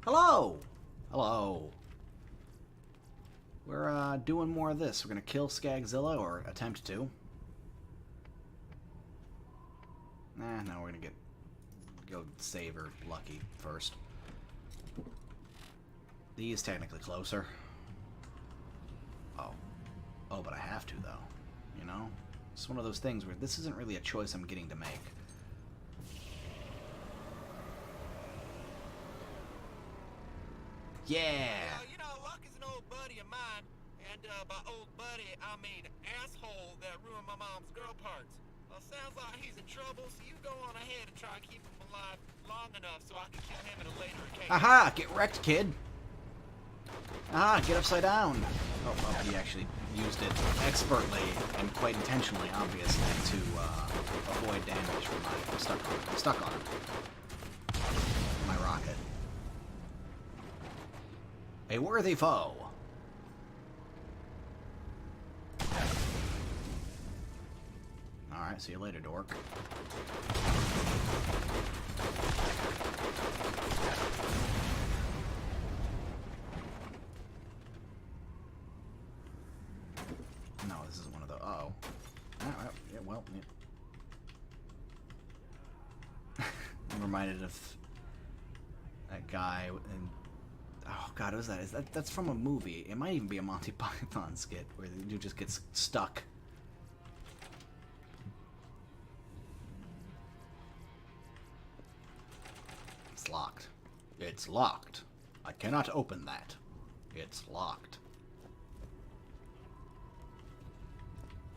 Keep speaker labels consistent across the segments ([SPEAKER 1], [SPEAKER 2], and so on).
[SPEAKER 1] Hello! Hello. We're doing more of this. We're gonna kill Skagzilla, or attempt to. Nah, no, we're gonna go save her Lucky first. He's technically closer. Oh. Oh, but I have to, though. You know? It's one of those things where this isn't really a choice I'm getting to make. Yeah!
[SPEAKER 2] You know, Lucky's an old buddy of mine. And by old buddy, I mean asshole that ruined my mom's girl parts. Sounds like he's in trouble, so you go on ahead and try and keep him alive long enough so I can kill him at a later occasion.
[SPEAKER 1] Aha! Get wrecked, kid! Ah, get upside down! Oh, well, he actually used it expertly and quite intentionally, obviously, to avoid damage from my... I'm stuck on him. My rocket. A worthy foe. Alright, see you later, dork. No, this is one of the... Uh-oh. Yeah, well, yeah. I'm reminded of that guy in... Oh, God, what was that? That's from a movie. It might even be a Monty Python skit where the dude just gets stuck. It's locked. It's locked. I cannot open that. It's locked.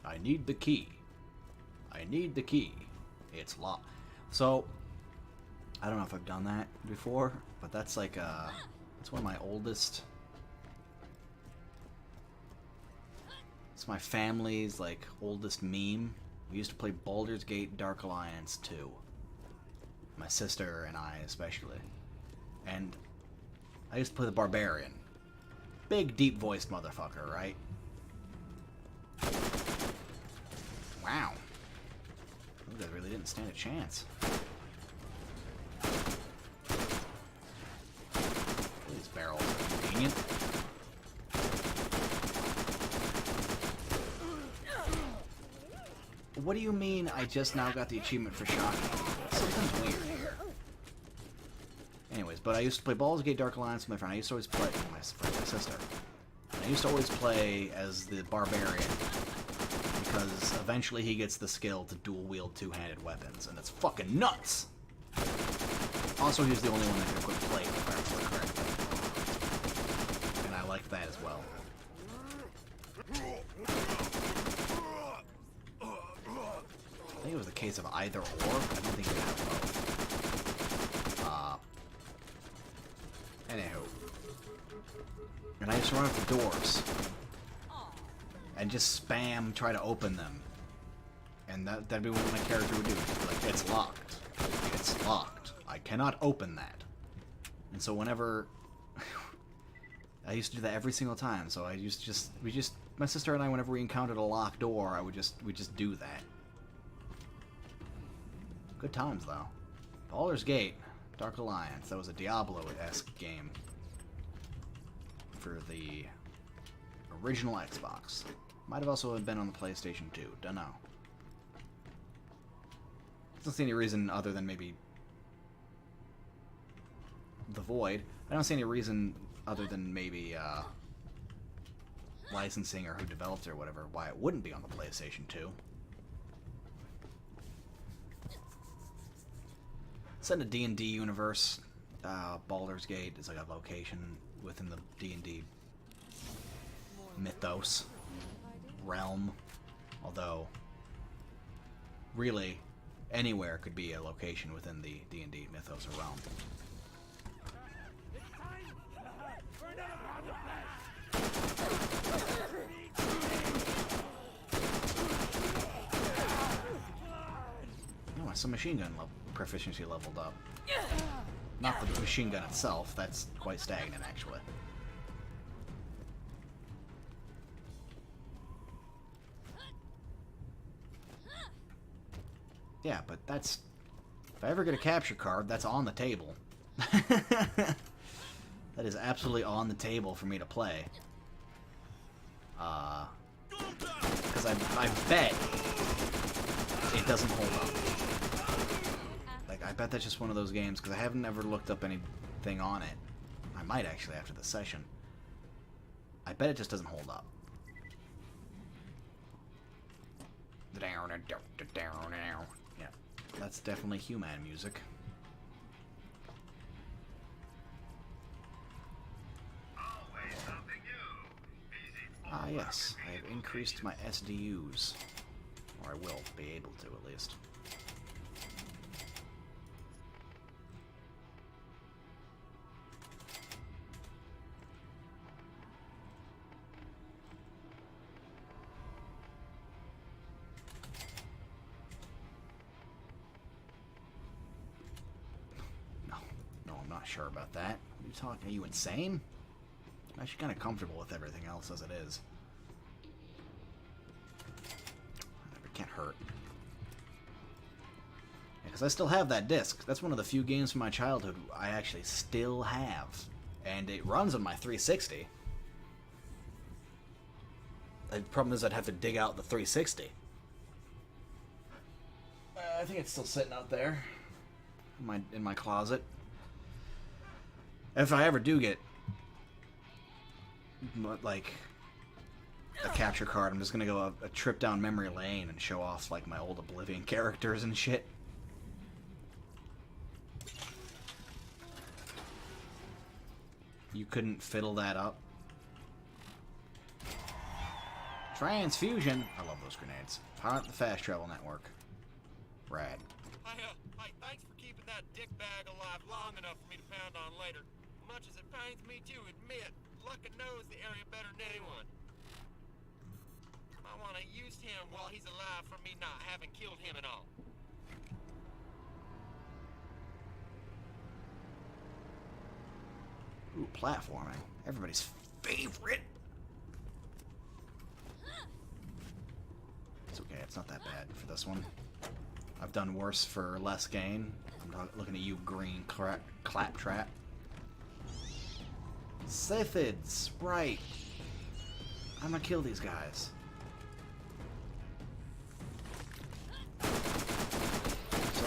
[SPEAKER 1] I need the key. I need the key. It's locked. So, I don't know if I've done that before, but that's like it's one of my oldest. It's my family's like oldest meme. We used to play Baldur's Gate Dark Alliance 2. My sister and I especially. And I used to play the Barbarian. Big deep voiced motherfucker, right? Wow. Those guys really didn't stand a chance. These barrels are convenient. What do you mean I just now got the achievement for shocking? Something's weird here. Anyways, but I used to play Baldur's Gate Dark Alliance with my friend. I used to always play with my sister. And I used to always play as the Barbarian, because eventually he gets the skill to dual-wield two-handed weapons, and it's fucking nuts! Also, he was the only one that could equip plate, if I remember correctly. And I liked that as well. I think it was a case of either or. I don't think you have both. Anywho. And I used to run up the doors and just spam, try to open them. And that'd be what my character would do. Like, it's locked. It's locked. I cannot open that. And so whenever... I used to do that every single time. So I used to my sister and I, whenever we encountered a locked door, we'd just do that. Good times, though. Baldur's Gate, Dark Alliance. That was a Diablo-esque game for the original Xbox. Might have also been on the PlayStation 2. Dunno. Don't see any reason other than maybe The Void. I don't see any reason other than maybe licensing or who developed it or whatever why it wouldn't be on the PlayStation 2. Set in a D&D universe. Baldur's Gate is like a location within the D&D mythos realm. Although, really, anywhere could be a location within the D&D mythos or realm. Oh, some machine gun proficiency leveled up. Not the machine gun itself, that's quite stagnant actually. Yeah, but that's... If I ever get a capture card, that's on the table. that is absolutely on the table for me to play. Because I bet it doesn't hold up. Like, I bet that's just one of those games, because I haven't ever looked up anything on it. I might actually after the session. I bet it just doesn't hold up. Yeah, that's definitely human music. Ah, yes. I have increased my SDUs. Or I will be able to, at least. No, I'm not sure about that. What are you talking? Are you insane? I'm actually kind of comfortable with everything else as it is. It can't hurt. Because I still have that disc. That's one of the few games from my childhood I actually still have. And it runs on my 360. The problem is I'd have to dig out the 360. I think it's still sitting out there. In my closet. If I ever do get like a capture card, I'm just gonna go a trip down memory lane and show off like my old Oblivion characters and shit. You couldn't fiddle that up. Transfusion. I love those grenades. Power up the fast travel network. Rad.
[SPEAKER 2] Hey, thanks for keeping that dick bag alive long enough for me to pound on later. Much as it pains me to admit, Luckin knows the area better than anyone. I want to use him while he's alive for me not having killed him at all.
[SPEAKER 1] Ooh, platforming. Everybody's favorite. It's okay, it's not that bad for this one. I've done worse for less gain. I'm not looking at you, green claptrap. Scythids, right. I'm gonna kill these guys. So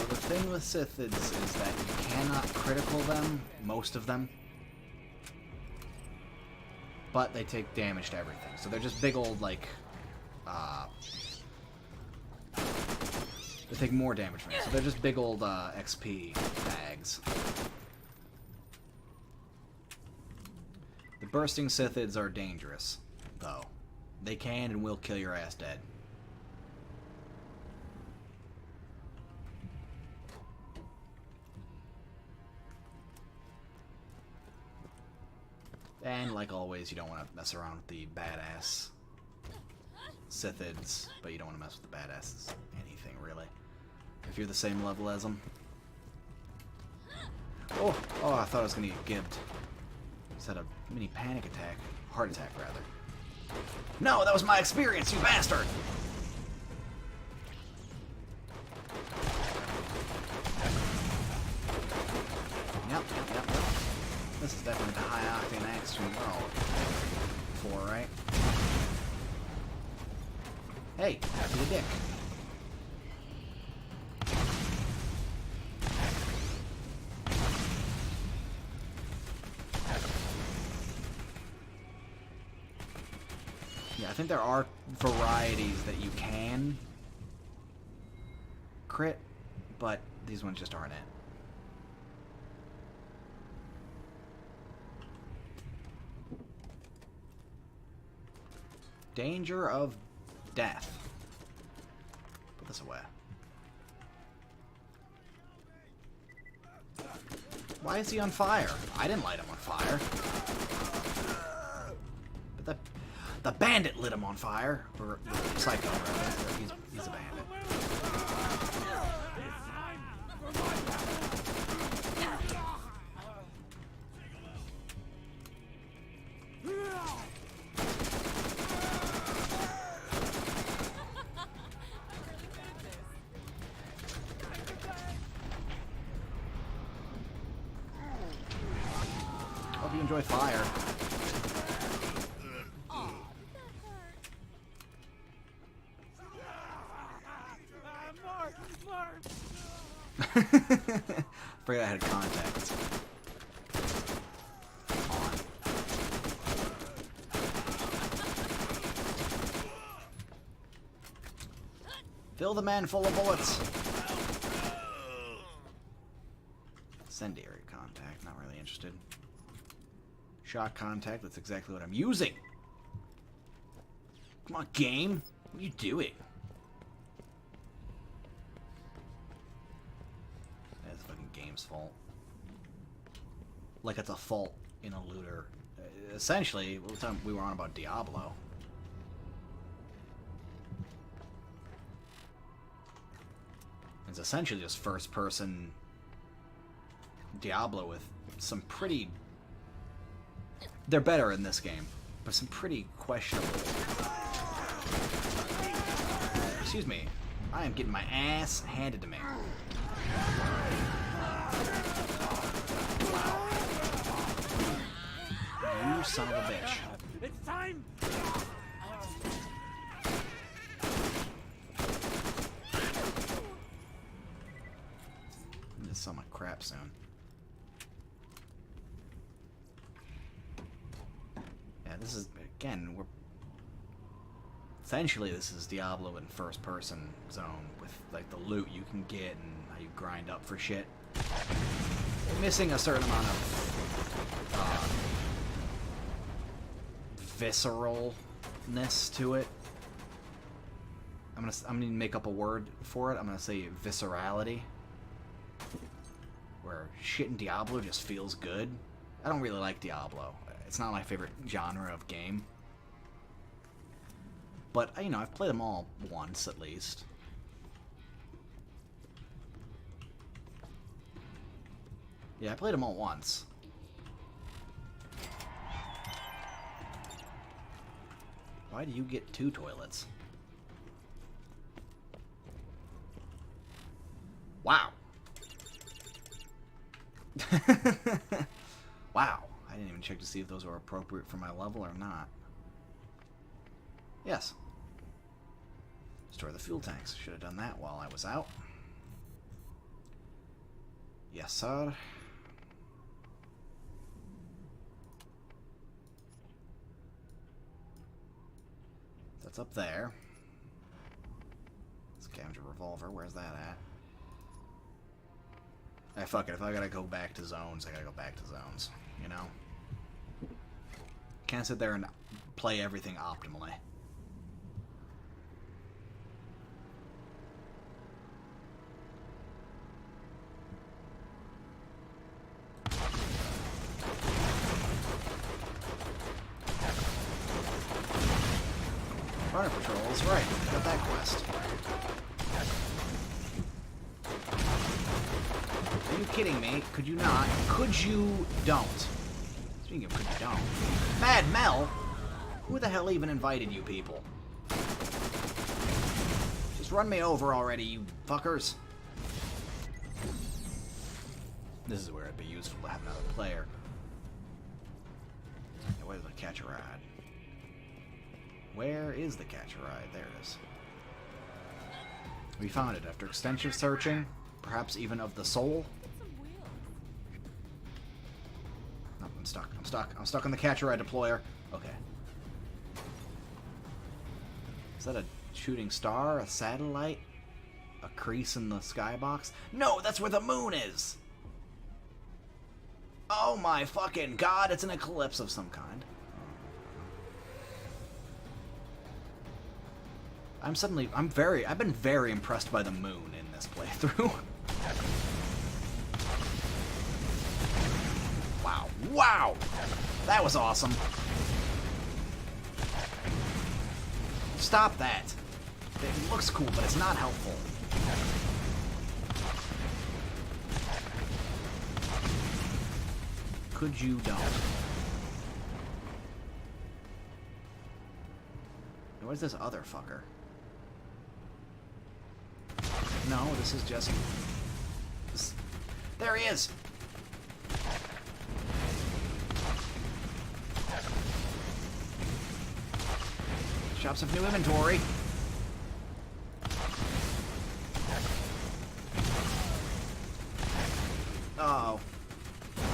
[SPEAKER 1] the thing with Scythids is that you cannot critical them, most of them. But they take damage to everything. So they're just big old, like, they take more damage from it. So they're just big old XP bags. The bursting Scythids are dangerous, though. They can and will kill your ass dead. And, like always, you don't want to mess around with the badass Scythids, but you don't want to mess with the badasses. Anything, really. If you're the same level as them. Oh, I thought I was going to get gibbed. Just had a mini panic attack. Heart attack, rather. No, that was my experience, you bastard! Yep. This is definitely the high-octane action we're all for, right? Hey, happy to dick. Yeah, I think there are varieties that you can crit, but these ones just aren't it. Danger of death. Put this away. Why is he on fire? I didn't light him on fire. But the bandit lit him on fire. Or Psycho, rather. He's a bandit. hope you enjoy fire. Forgot I had contact. On. Fill the man full of bullets. Incendiary contact, not really interested. Shock contact, that's exactly what I'm using. Come on, game. What are you doing? That's fucking game's fault. Like it's a fault in a looter. Essentially, what time we were on about Diablo. It's essentially just first-person Diablo with some pretty... They're better in this game, but some pretty questionable... Excuse me. I am getting my ass handed to me. You son of a bitch.
[SPEAKER 3] It's time!
[SPEAKER 1] I'm gonna sell my crap soon. Yeah, this is, again, we're... Essentially, this is Diablo in first-person zone with, like, the loot you can get and how you grind up for shit. We're missing a certain amount of visceralness to it. I'm gonna make up a word for it. I'm gonna say viscerality. Where shit in Diablo just feels good. I don't really like Diablo. It's not my favorite genre of game. But, you know, I've played them all once, at least. Yeah, I played them all once. Why do you get 2 toilets? Wow. Wow. I didn't even check to see if those were appropriate for my level or not. Yes. Store the fuel tanks. Should have done that while I was out. Yes, sir. That's up there. Scavenger revolver. Where's that at? Hey, fuck it. If I gotta go back to zones, I gotta go back to zones. You know? Can't sit there and play everything optimally. Runner patrols, right. Got that quest. Are you kidding me? Could you not? Could you don't? Speaking of could you don't. Mad Mel? Who the hell even invited you people? Just run me over already, you fuckers. This is where it'd be useful to have another player. Okay, where's the catch a ride? Where is the catch a ride? There it is. We found it after extensive searching, perhaps even of the soul. No, I'm stuck. I'm stuck. I'm stuck on the catch a ride deployer. Okay. Is that a shooting star? A satellite? A crease in the skybox? No, that's where the moon is! Oh my fucking god, it's an eclipse of some kind. I've been very impressed by the moon in this playthrough. Wow. Wow! That was awesome. Stop that. It looks cool, but it's not helpful. Could you don't? Where's this other fucker? No, this is just... There he is! Shop some new inventory. Oh.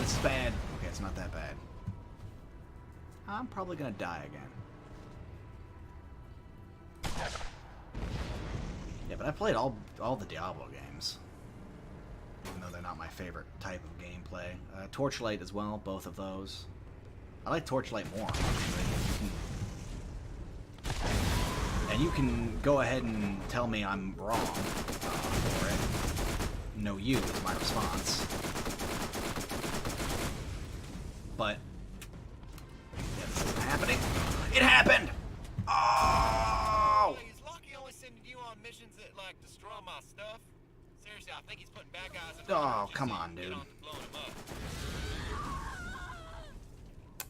[SPEAKER 1] This is bad. Okay, it's not that bad. I'm probably gonna die again. Yeah, but I played all the Diablo games. Even though they're not my favorite type of gameplay. Torchlight as well, both of those. I like Torchlight more, actually. And you can go ahead and tell me I'm wrong for it. No, you is my response. But yeah, this isn't happening. It happened! Oh!
[SPEAKER 2] He's lucky only sending you on missions that, like, destroy my stuff. Seriously, I think he's putting bad guys in
[SPEAKER 1] Oh, come on, dude.
[SPEAKER 2] on to blowing him up.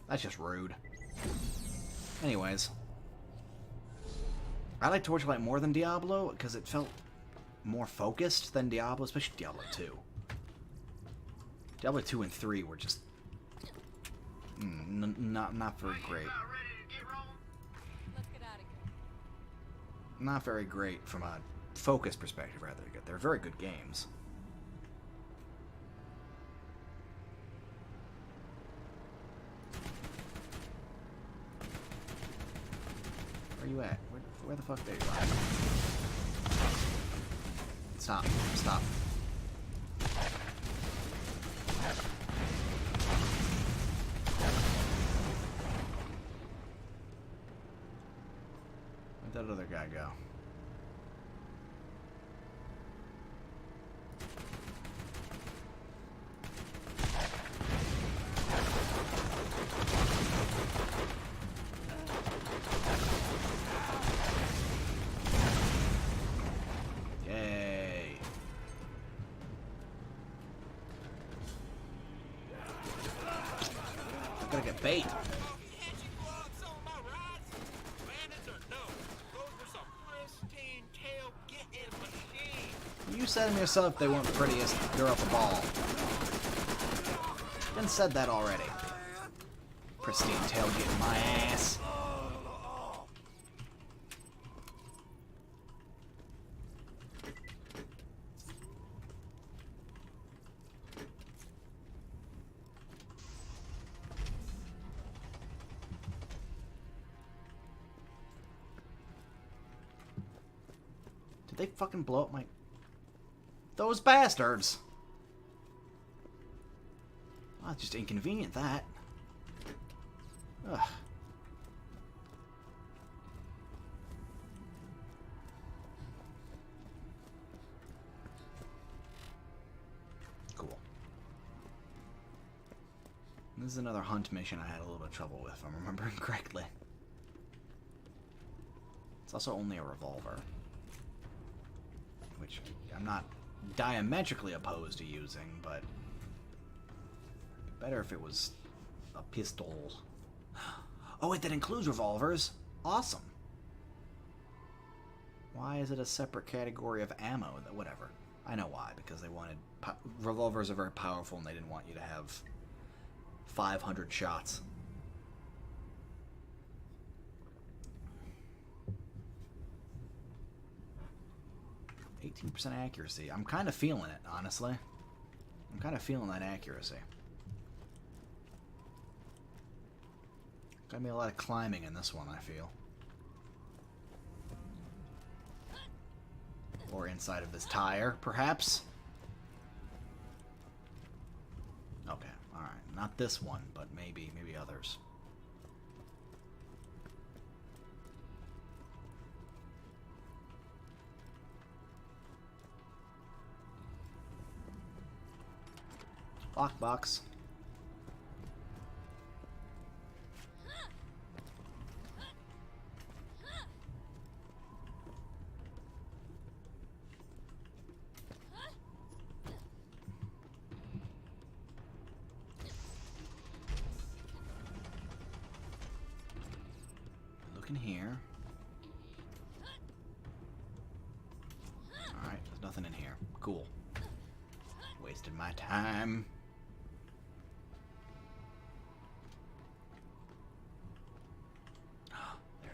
[SPEAKER 1] That's just rude. Anyways. I like Torchlight more than Diablo because it felt more focused than Diablo, especially Diablo 2. Diablo 2 and 3 were just not very great.
[SPEAKER 3] Let's get out of here.
[SPEAKER 1] Not very great from a focus perspective, rather. They're very good games. Where are you at? Where the fuck are you at? Stop. Stop. Where'd that other guy go? Yay. I'm gonna get bait.
[SPEAKER 2] Can't you blow up some of my rides? Bandits or no? Those were some pristine tail-getting machines.
[SPEAKER 1] You said them yourself they weren't the prettiest girl at the ball. Been said that already. Pristine tailgate in my ass. Did they fucking blow up my... Those bastards! Oh, it's just inconvenient, that. Ugh. Cool. This is another hunt mission I had a little bit of trouble with, if I'm remembering correctly. It's also only a revolver, which I'm not diametrically opposed to using, but better if it was a pistol. Oh wait, that includes revolvers. Awesome. Why is it a separate category of ammo? Whatever. I know why, because they wanted... revolvers are very powerful and they didn't want you to have 500 shots. 18% accuracy. I'm kind of feeling it, honestly. I'm kind of feeling that accuracy. Gonna be a lot of climbing in this one, I feel. Or inside of this tire, perhaps? Okay, alright. Not this one, but maybe others. Lockbox. Look in here. Alright, there's nothing in here. Cool. Wasted my time.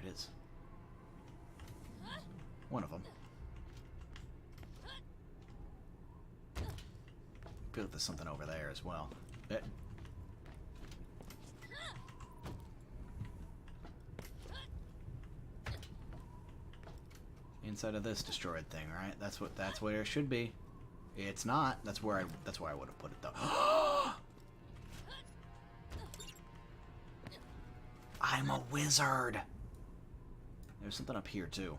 [SPEAKER 1] it is. One of them. I feel like there's something over there as well. Inside of this destroyed thing, right? That's where it should be. It's not. That's where I would have put it though. I'm a wizard. There's something up here too.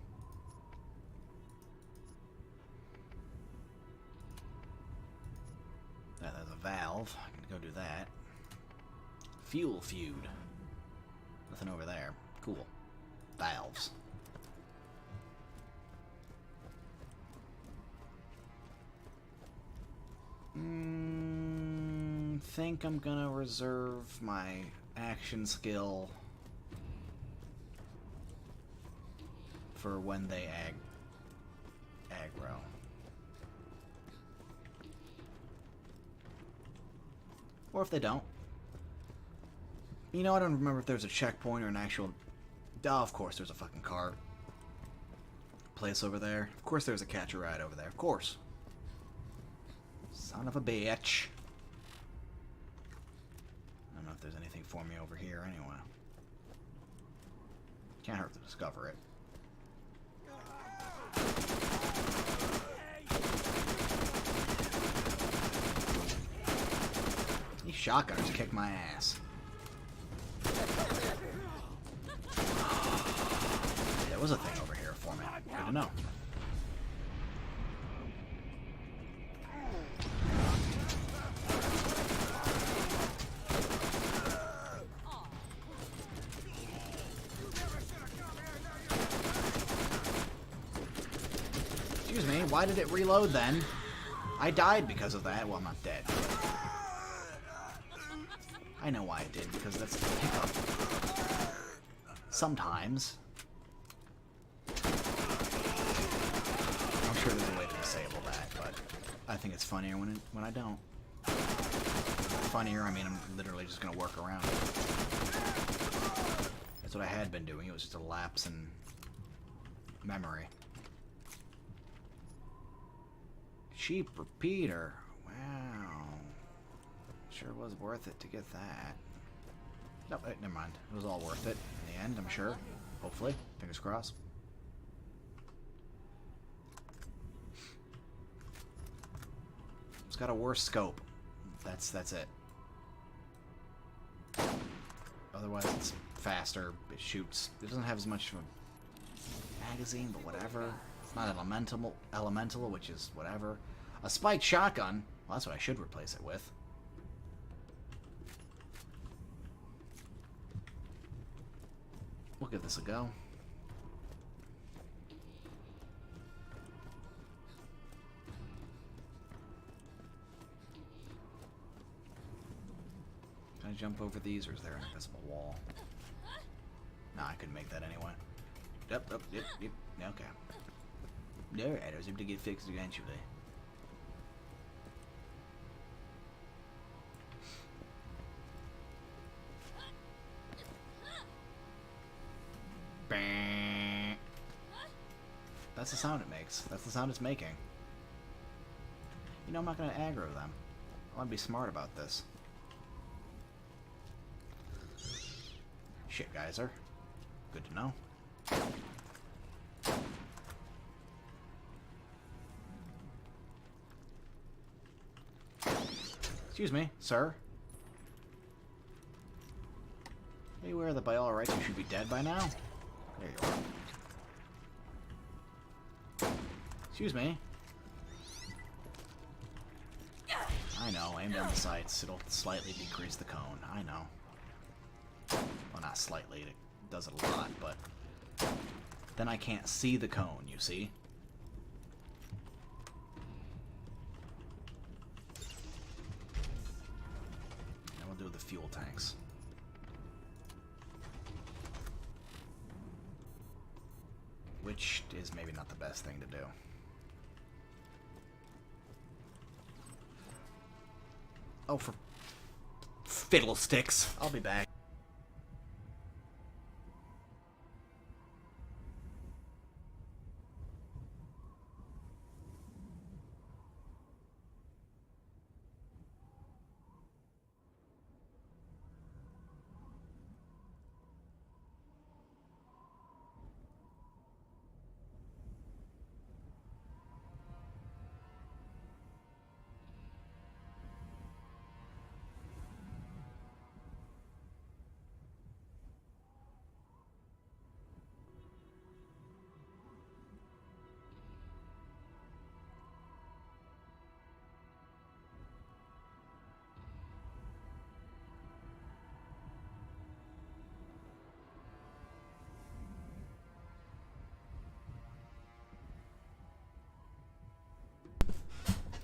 [SPEAKER 1] There's a valve. I can go do that. Fuel feud. Nothing over there. Cool. Valves. Think I'm gonna reserve my action skill for when they aggro. Or if they don't. You know, I don't remember if there's a checkpoint or an actual... Oh, of course there's a fucking car place over there. Of course there's a catch-a-ride over there. Of course. Son of a bitch. I don't know if there's anything for me over here anyway. Can't hurt to discover it. These shotgunners kick my ass. There was a thing over here for me. Good to know. Excuse me, why did it reload then? I died because of that. Well, I'm not dead. I know why it did, because that's the pickup. Sometimes. I'm sure there's a way to disable that, but I think it's funnier when I don't. Funnier, I mean I'm literally just gonna work around it. That's what I had been doing. It was just a lapse in memory. Cheap repeater. Wow. Sure was worth it to get that. Nope, never mind. It was all worth it in the end, I'm sure. Hopefully. Fingers crossed. It's got a worse scope. That's it. Otherwise it's faster. It shoots. It doesn't have as much of a magazine, but whatever. It's not elemental, which is whatever. A spiked shotgun. Well, that's what I should replace it with. We'll give this a go. Can I jump over these, or is there an invisible wall? Nah, I couldn't make that anyway. Yep. Okay. Alright, I was able to get fixed eventually. That's the sound it makes. That's the sound it's making. You know, I'm not going to aggro them. I want to be smart about this. Shit, geyser. Good to know. Excuse me, sir. Are you aware that by all rights you should be dead by now? There you are. Excuse me. I know, aim down the sights. It'll slightly decrease the cone. I know. Well, not slightly. It does it a lot, but... Then I can't see the cone, you see? And we'll do the fuel tanks. Which is maybe not the best thing to do. Oh, for fiddlesticks. I'll be back.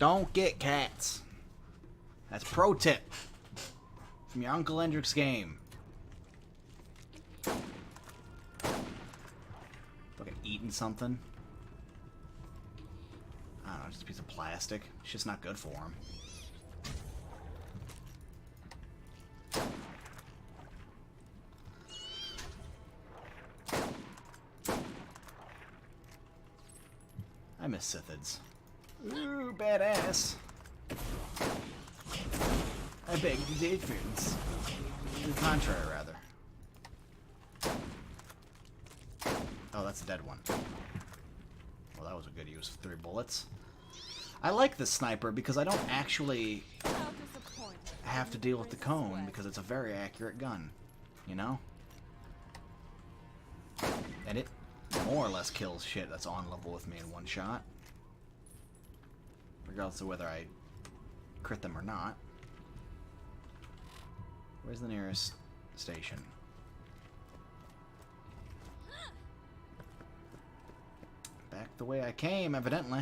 [SPEAKER 1] Don't get cats. That's pro tip from your Uncle Hendrick's game. Fucking eating something. I don't know, just a piece of plastic. It's just not good for him. I miss Sithids. Ooh, badass. I beg you, difference. The contrary, rather. Oh, that's a dead one. Well, that was a good use of 3 bullets. I like this sniper because I don't actually have to deal with the cone because it's a very accurate gun. You know? And it more or less kills shit that's on level with me in one shot. Regardless of whether I crit them or not. Where's the nearest station? Back the way I came, evidently.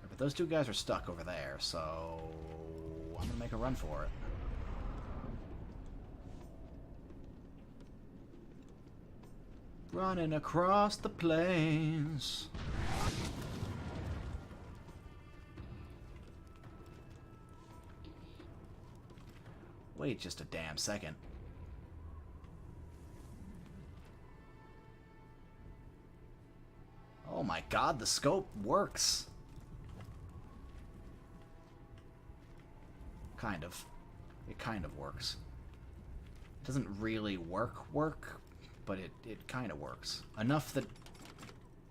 [SPEAKER 1] But those 2 guys are stuck over there, so I'm gonna make a run for it. Running across the plains. Wait just a damn second. Oh my god, the scope works. Kind of. It kind of works. It doesn't really work, but it kind of works. Enough that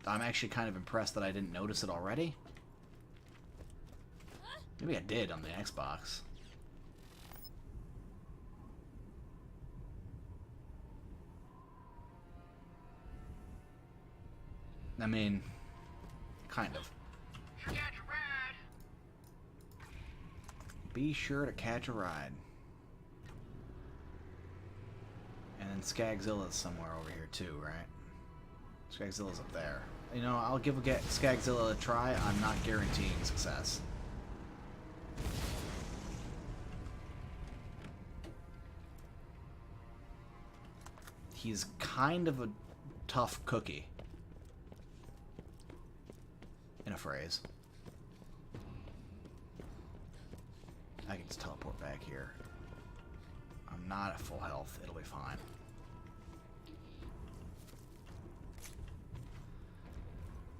[SPEAKER 1] I'm actually kind of impressed that I didn't notice it already. Maybe I did on the Xbox. I mean, kind of. Be sure to catch a ride. And then Skagzilla's somewhere over here too, right? Skagzilla's up there. You know, I'll give Skagzilla a try. I'm not guaranteeing success. He's kind of a tough cookie. In a phrase. I can just teleport back here. I'm not at full health. It'll be fine.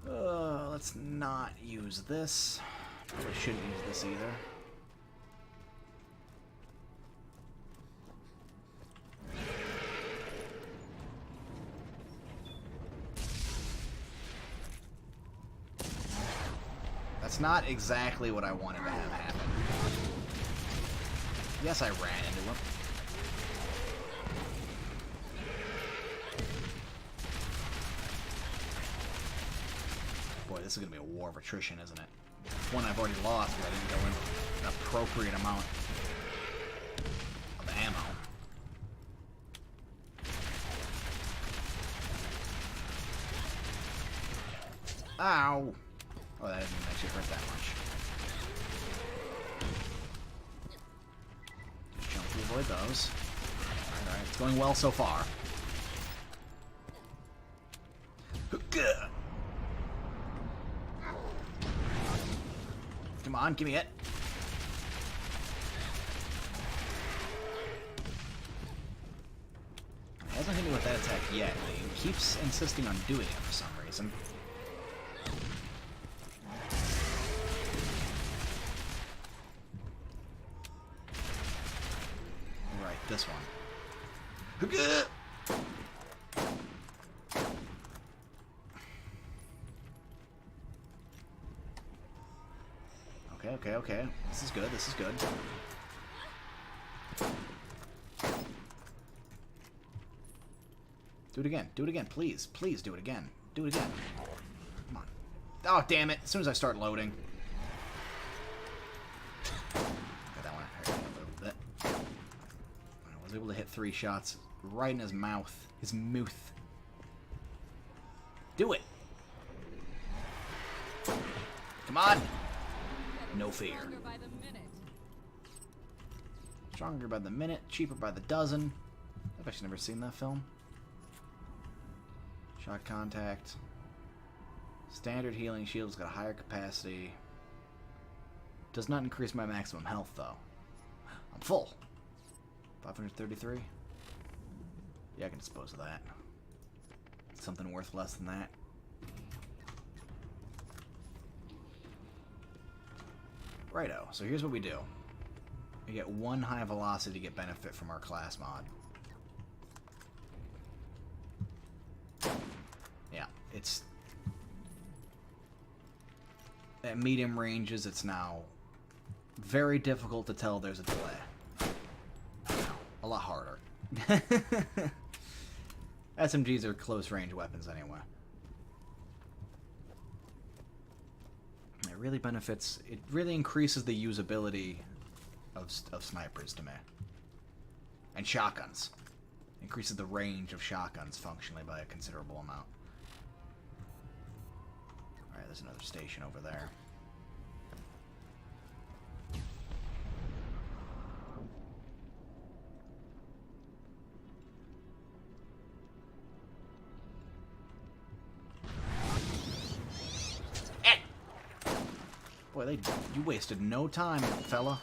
[SPEAKER 1] Let's not use this. Probably shouldn't use this either. That's not exactly what I wanted to have happen. Yes, I ran into him. Boy, this is going to be a war of attrition, isn't it? One I've already lost, but I didn't go in an appropriate amount of ammo. Ow! Oh, that didn't actually hurt that much. Just jump to avoid those. Alright, it's going well so far. Come on, give me it. He hasn't hit me with that attack yet, but he keeps insisting on doing it for some reason. Right, this one. Okay. This is good, this is good. Do it again, please. Please do it again. Do it again. Come on. Oh, damn it. As soon as I start loading. Got that one hurt a little bit. I was able to hit 3 shots right in his mouth. His mouth. Do it. Come Come on! No fear. Stronger by the minute, cheaper by the dozen. I've actually never seen that film. Shock contact. Standard healing shield's got a higher capacity. Does not increase my maximum health, though. I'm full. 533? Yeah, I can dispose of that. Something worth less than that. Righto, so here's what we do. We get 1 high velocity to get benefit from our class mod. Yeah, it's... At medium ranges, it's now very difficult to tell there's a delay. A lot harder. SMGs are close-range weapons anyway. It really benefits... It really increases the usability of snipers to me. And shotguns. Increases the range of shotguns functionally by a considerable amount. Alright, there's another station over there. Boy, you wasted no time, fella.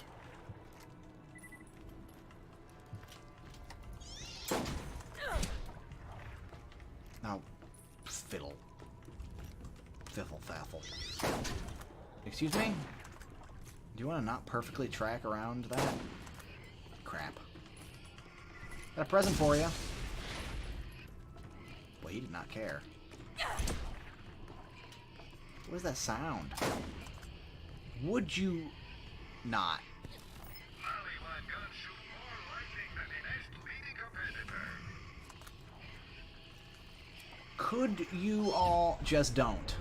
[SPEAKER 1] Now, fiddle. Fiffle faffle. Excuse me? Do you want to not perfectly track around that? Crap. Got a present for you. Boy, he did not care. What is that sound? Would you not? Could you all just don't?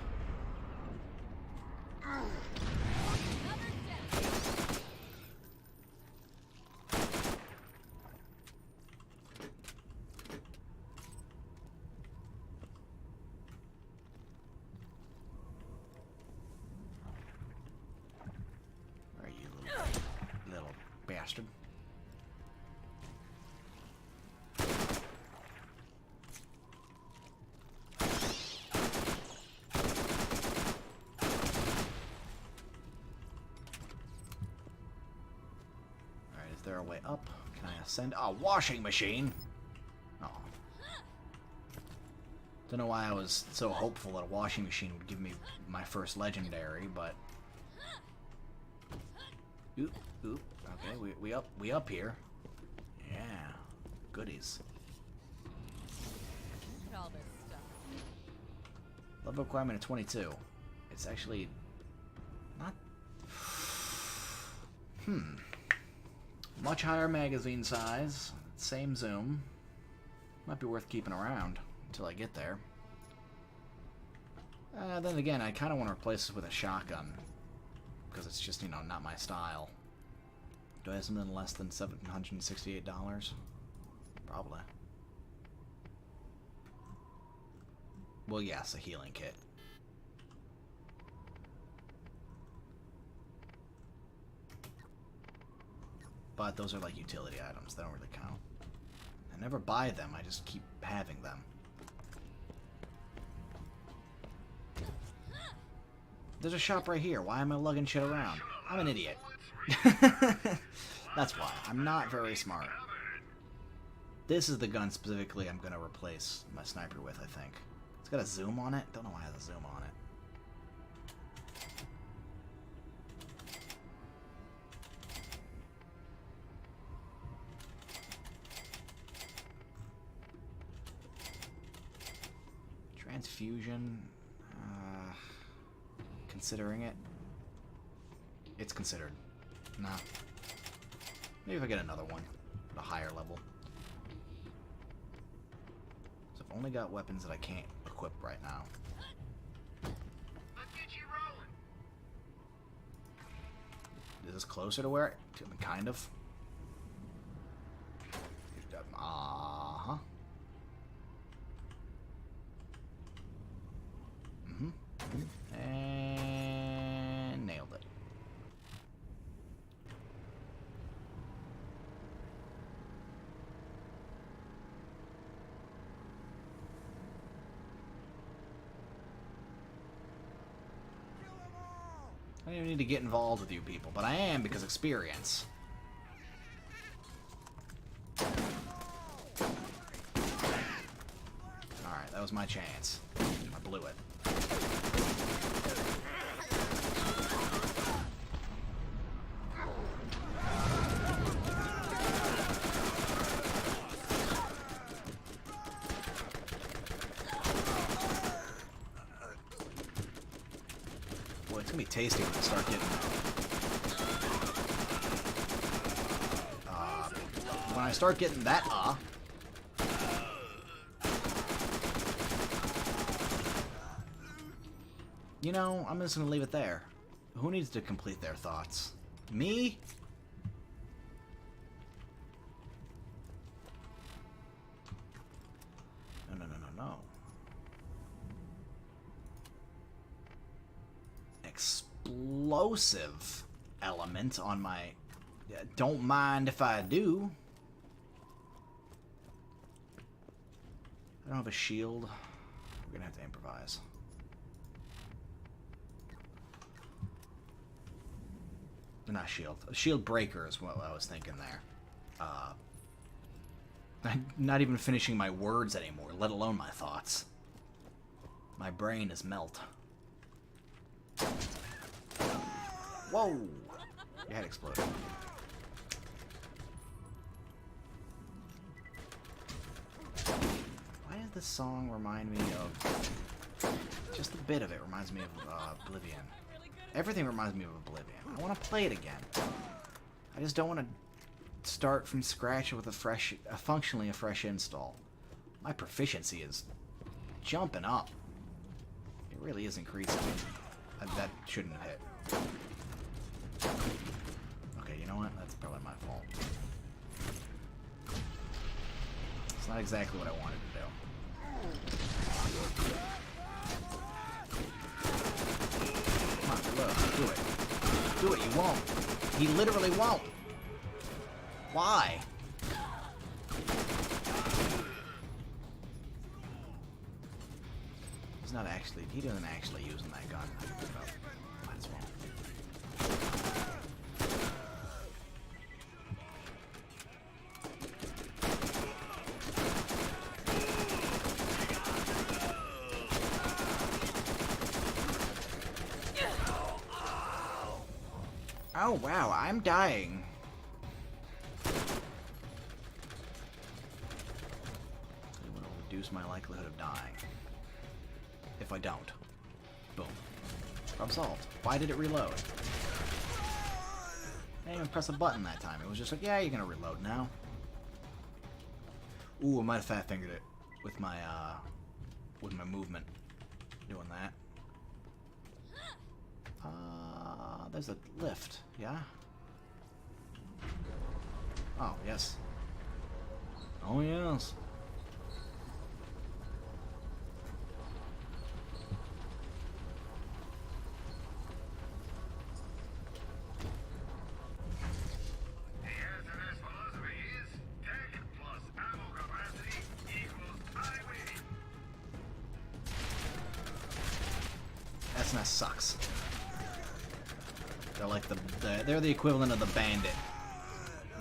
[SPEAKER 1] Bastard. Alright, is there a way up? Can I ascend? Oh, washing machine! Oh. Don't know why I was so hopeful that a washing machine would give me my first legendary, but... Oop, oop. Okay, we up here. Yeah, goodies.
[SPEAKER 3] All this stuff.
[SPEAKER 1] Level requirement of 22. It's actually not. Much higher magazine size. Same zoom. Might be worth keeping around until I get there. Then again, I kind of want to replace this with a shotgun because it's just, you know, not my style. Do I have something less than $768? Probably. Well, yes, a healing kit. But those are like utility items. They don't really count. I never buy them. I just keep having them. There's a shop right here. Why am I lugging shit around? I'm an idiot. That's why. I'm not very smart. This is the gun specifically I'm going to replace my sniper with, I think. It's got a zoom on it. Don't know why it has a zoom on it. Transfusion. Considering it. It's considered. Nah. Maybe if I get another one at a higher level. So I've only got weapons that I can't equip right now.
[SPEAKER 2] Let's get you rolling.
[SPEAKER 1] Is this closer to where? Kind of. Uh-huh. Mm-hmm. And I don't even need to get involved with you people, but I am because experience. Alright, that was my chance. I blew it. Boy, it's gonna be tasty when I start getting when I start getting that you know, I'm just gonna leave it there. Who needs to complete their thoughts? Me? No, no, no, no, no. Explosive element on my... Don't mind if I do. I don't have a shield. We're gonna have to improvise. Not shield. A shield breaker is what I was thinking there. I'm not even finishing my words anymore, let alone my thoughts. My brain is melt. Whoa! Your head exploded. Why does this song remind me of... Just a bit of it reminds me of Oblivion. Everything reminds me of Oblivion. I want to play it again. I just don't want to start from scratch with functionally a fresh install. My proficiency is jumping up. It really is increasing. That shouldn't have hit. Okay, you know what? That's probably my fault. It's not exactly what I wanted to do. Come on, look, do it. Do it, you won't. He literally won't. Why? He's not actually, he doesn't actually using that gun. Might as well. Oh wow, I'm dying. I want to reduce my likelihood of dying. If I don't. Boom. Problem solved. Why did it reload? I didn't even press a button that time. It was just like, yeah, you're gonna reload now. Ooh, I might have fat fingered it with my movement. Doing that. There's a lift, yeah? Oh, yes. Oh, yes. That sucks. They're like they're the equivalent of the bandit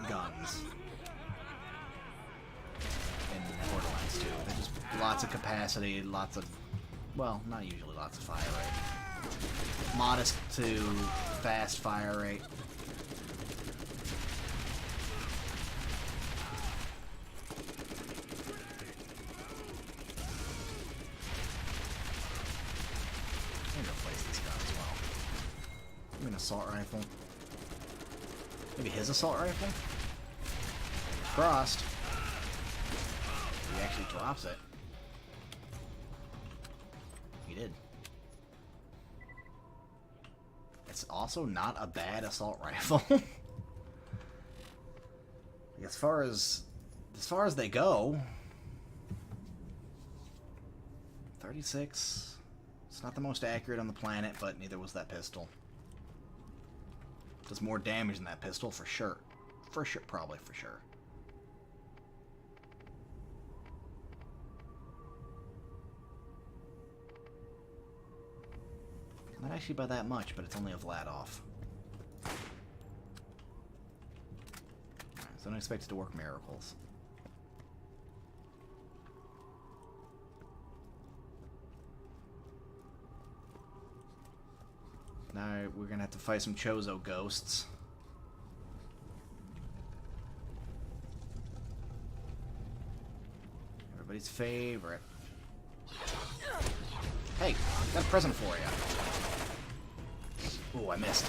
[SPEAKER 1] guns in Borderlands 2. They're just lots of capacity, lots of, well, not usually lots of fire rate. Modest to fast fire rate. Assault rifle. Maybe his assault rifle? Crossed. He actually drops it. He did. It's also not a bad assault rifle. As far as they go, 36. It's not the most accurate on the planet, but neither was that pistol. Does more damage than that pistol, for sure. For sure, probably for sure. Can Not actually by that much, but it's only a Vladoff. Alright, so don't expect it to work miracles. Now we're gonna have to fight some Chozo ghosts. Everybody's favorite. Hey, got a present for you. Ooh, I missed.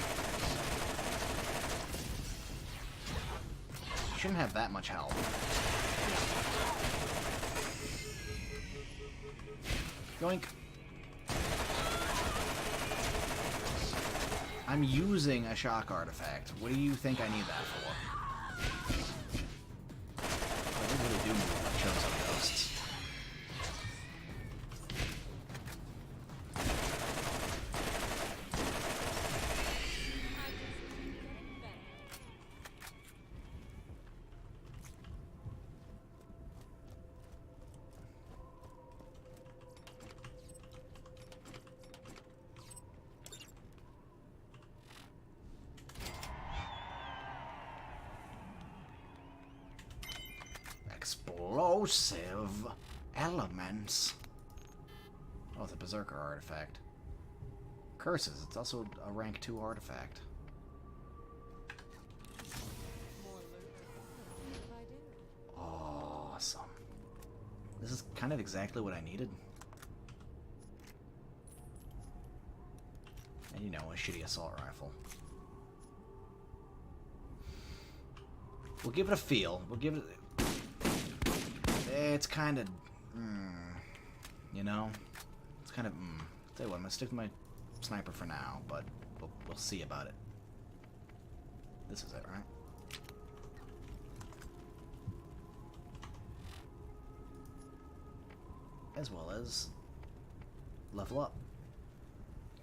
[SPEAKER 1] Shouldn't have that much health. Yoink. I'm using a shock artifact. What do you think I need that for? I really do need like Chozo ghosts. Explosive elements. Oh, it's a Berserker artifact. Curses. It's also a rank 2 artifact. Awesome. This is kind of exactly what I needed. And you know, a shitty assault rifle. We'll give it a feel. We'll give it... It's kind of... you know? It's kind of... Tell you what, I'm going to stick with my sniper for now, but we'll see about it. This is it, right? As well as level up.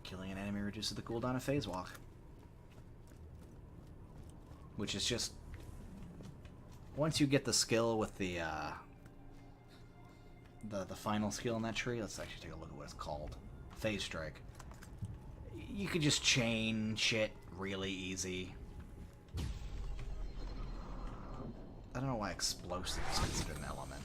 [SPEAKER 1] Killing an enemy reduces the cooldown of Phase Walk. Which is just... Once you get the skill with the final skill in that tree, let's actually take a look at what it's called. Phase Strike. You could just chain shit really easy. I don't know why explosive is considered an element.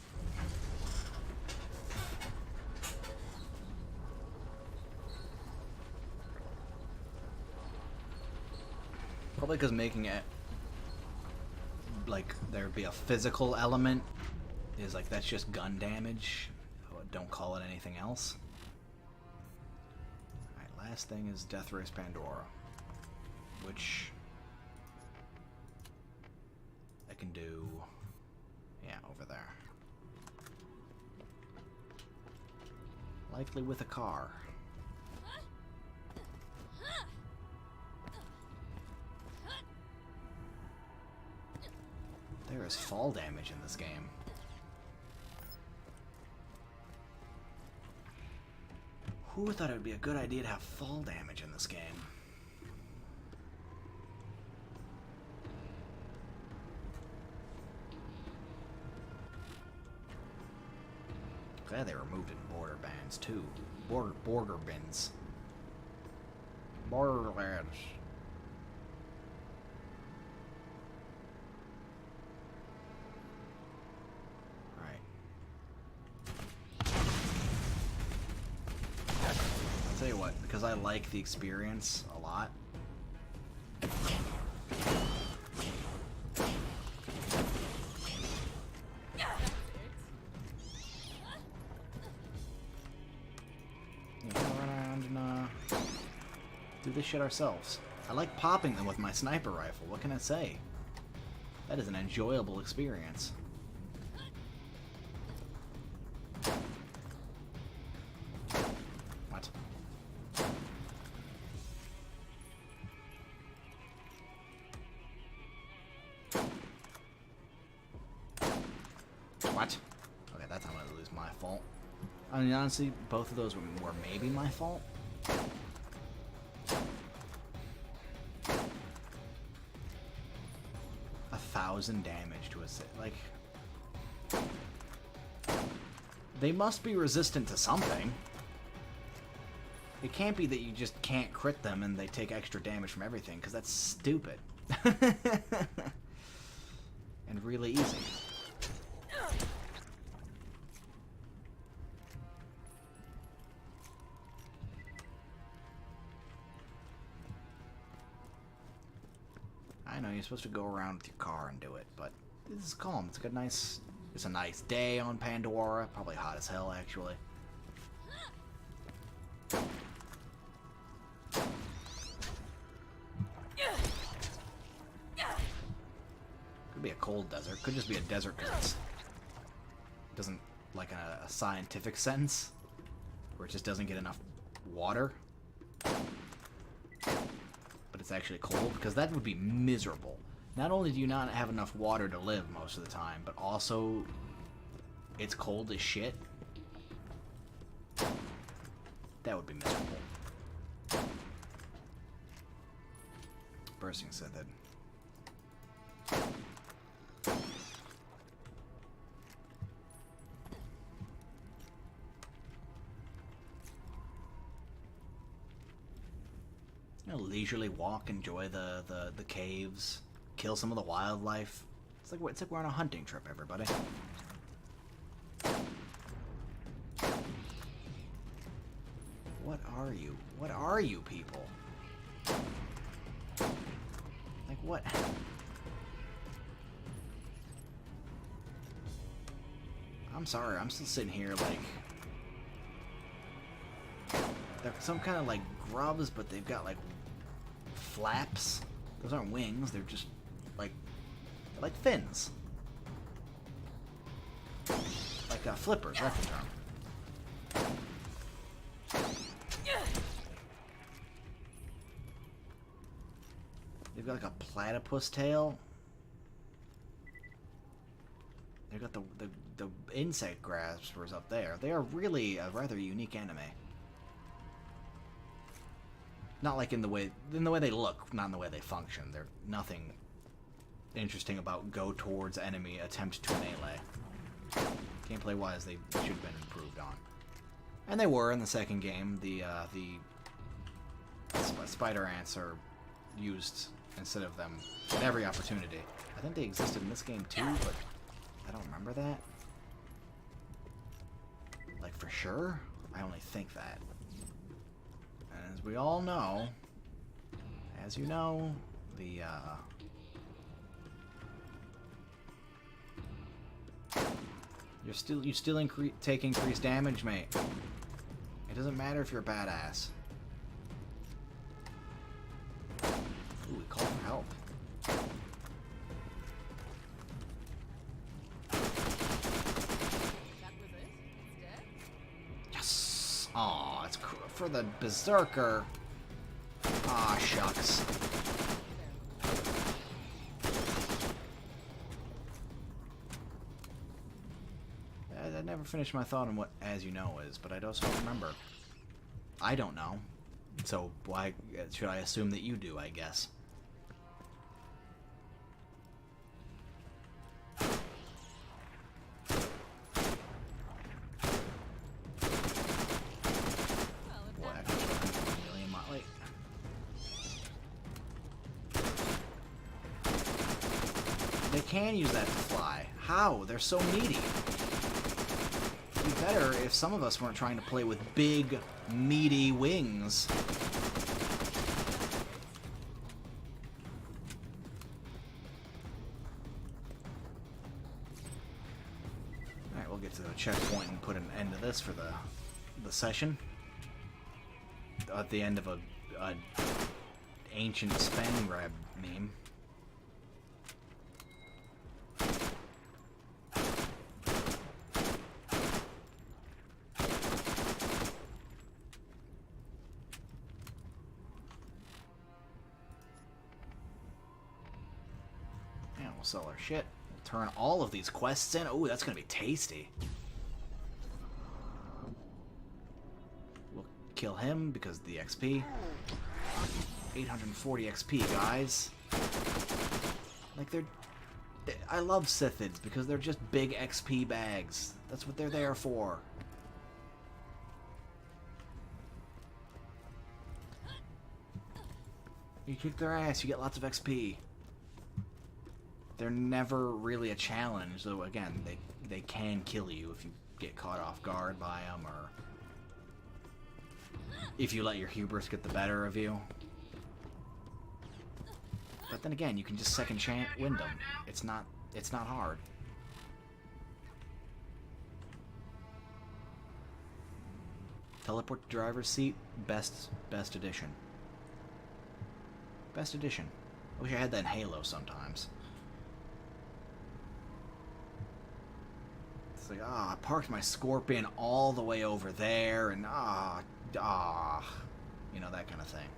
[SPEAKER 1] Probably because making it like there be a physical element is like that's just gun damage. Don't call it anything else. Alright, last thing is Death Race Pandora, which I can do, yeah, over there. Likely with a car. There is fall damage in this game. Who thought it would be a good idea to have fall damage in this game? Glad they removed it in Borderlands too. Borderlands. Borderlands. Tell you what, because I like the experience a lot. You can run around and do this shit ourselves. I like popping them with my sniper rifle. What can I say? That is an enjoyable experience. What? Okay, that's not gonna lose my fault. I mean, honestly, both of those were maybe my fault. 1,000 damage to a like. They must be resistant to something. It can't be that you just can't crit them and they take extra damage from everything, because that's stupid. And really easy. I know you're supposed to go around with your car and do it, but this is calm. It's a nice day on Pandora. Probably hot as hell, actually. Could be a cold desert. Could just be a desert because it doesn't, like a scientific sense, where it just doesn't get enough water. But it's actually cold, because that would be miserable. Not only do you not have enough water to live most of the time, but also it's cold as shit. That would be miserable. Bursting Sithid. You know, leisurely walk, enjoy the caves, kill some of the wildlife. It's like we're on a hunting trip, everybody. What are you? What are you people? Like what? I'm sorry, I'm still sitting here like they're some kind of like grubs, but they've got like flaps. Those aren't wings, they're just like fins. Like flippers, that's the term. They've got like a platypus tail. They've got the insect graspers up there. They are really a rather unique anime. Not like in the way they look, not in the way they function. They're nothing interesting about go towards enemy, attempt to melee. Gameplay wise, they should have been improved on. And they were in the second game. The spider ants are used instead of them at every opportunity. I think they existed in this game too, but I don't remember that. Like for sure? I only think that. And as we all know, as you know, the you still take increased damage, mate. It doesn't matter if you're a badass. Ooh, we call for help. Yes! Aw, it's for the berserker. Aw, shucks. I never finished my thought on what "as you know" is, but I also don't remember. I don't know. So why should I assume that you do, I guess? Boy, I could have a million miles. Wait. They can use that to fly. How? They're so meaty. It'd be better if some of us weren't trying to play with big, meaty wings. Alright, we'll get to the checkpoint and put an end to this for the session. At the end of a ancient spam grab meme. We'll sell our shit. We'll turn all of these quests in. Oh, that's gonna be tasty. We'll kill him because of the XP. 840 XP, guys. Like I love Sithids because they're just big XP bags. That's what they're there for. You kick their ass, you get lots of XP. They're never really a challenge, though again, they can kill you if you get caught off guard by them, or if you let your hubris get the better of you. But then again, you can just second chance win them. It's not hard. Teleport to driver's seat, best edition. Best edition. I wish I had that in Halo sometimes. It's like, I parked my Scorpion all the way over there, and you know, that kind of thing.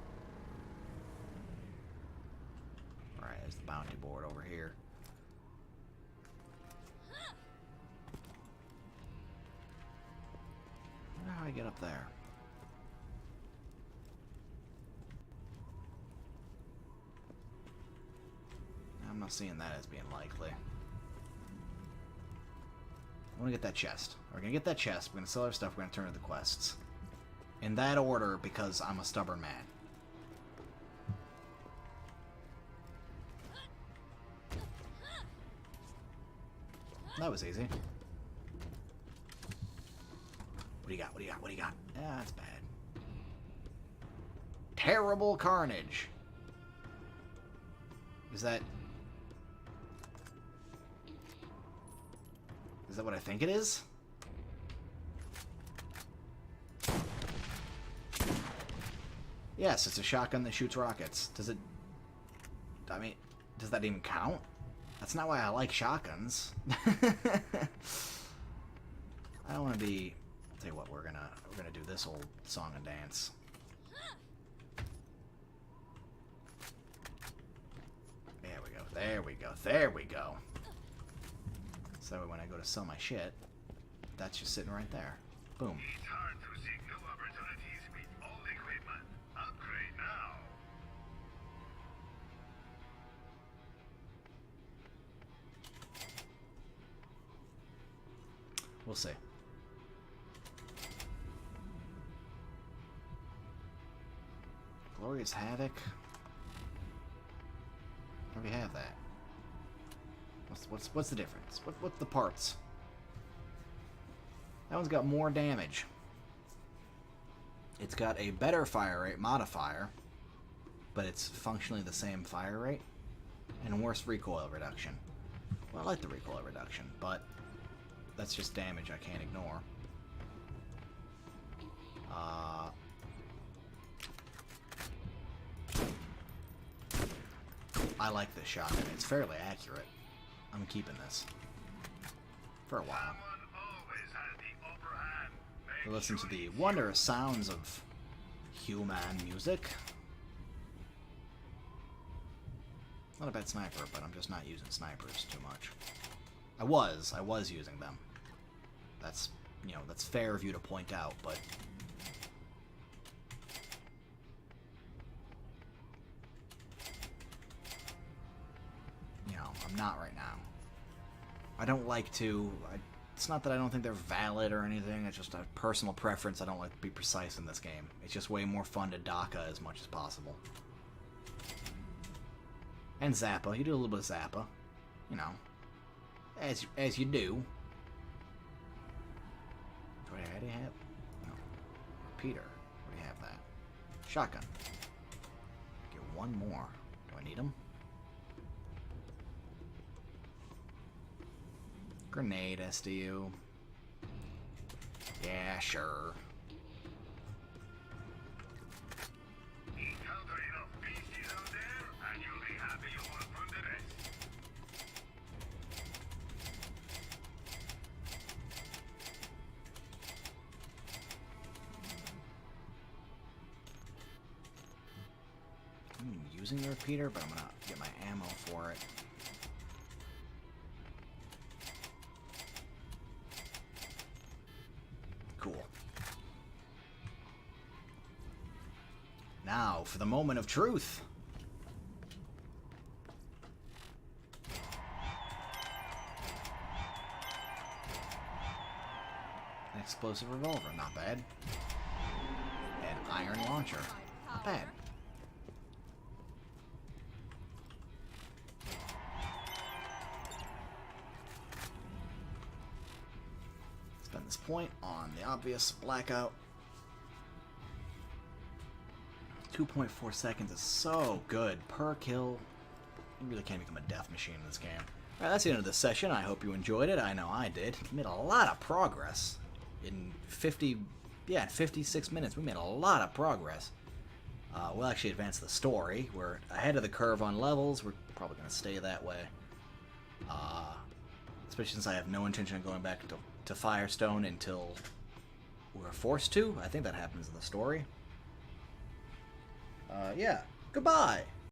[SPEAKER 1] Alright, there's the bounty board over here. I wonder how I get up there. I'm not seeing that as being likely. I want to get that chest. We're going to get that chest. We're going to sell our stuff. We're going to turn to the quests. In that order, because I'm a stubborn man. That was easy. What do you got? What do you got? What do you got? Yeah, that's bad. Terrible carnage. Is that what I think it is? Yes, it's a shotgun that shoots rockets. Does it... I mean, does that even count? That's not why I like shotguns. I don't want to be... I'll tell you what, we're gonna do this old song and dance. There we go. There we go. There we go. So when I go to sell my shit, that's just sitting right there. Boom.
[SPEAKER 3] It's hard to seek new opportunities with old equipment. Upgrade now.
[SPEAKER 1] We'll see. Glorious Havoc. Where do we have that? What's the difference? What's the parts? That one's got more damage. It's got a better fire rate modifier, but it's functionally the same fire rate, and worse recoil reduction. Well, I like the recoil reduction, but that's just damage I can't ignore. I like this shotgun. It's fairly accurate. I'm keeping this for a while. To listen to the wondrous sounds of human music. Not a bad sniper, but I'm just not using snipers too much. I was using them. That's, you know, that's fair of you to point out, but you know, I'm not right now. I don't like to... it's not that I don't think they're valid or anything, it's just a personal preference. I don't like to be precise in this game. It's just way more fun to DACA as much as possible. And Zappa. You do a little bit of Zappa. You know. As you do. Do I already have... No. Peter. Where do you have that? Shotgun. Get one more. Do I need him? Grenade SDU. Yeah, sure.
[SPEAKER 3] Encounter enough pieces out there, and you'll be happy you won from the rest.
[SPEAKER 1] I'm using the repeater, but I'm gonna get my ammo for it. Cool. Now, for the moment of truth. An explosive revolver, not bad. An iron launcher, not bad. this point on the obvious blackout. 2.4 seconds is so good per kill. You really can't become a death machine in this game. Alright, that's the end of this session. I hope you enjoyed it. I know I did. We made a lot of progress. In 56 minutes, we made a lot of progress. We'll actually advance the story. We're ahead of the curve on levels. We're probably going to stay that way. Especially since I have no intention of going back to Firestone until we're forced to. I think that happens in the story. Yeah. Goodbye!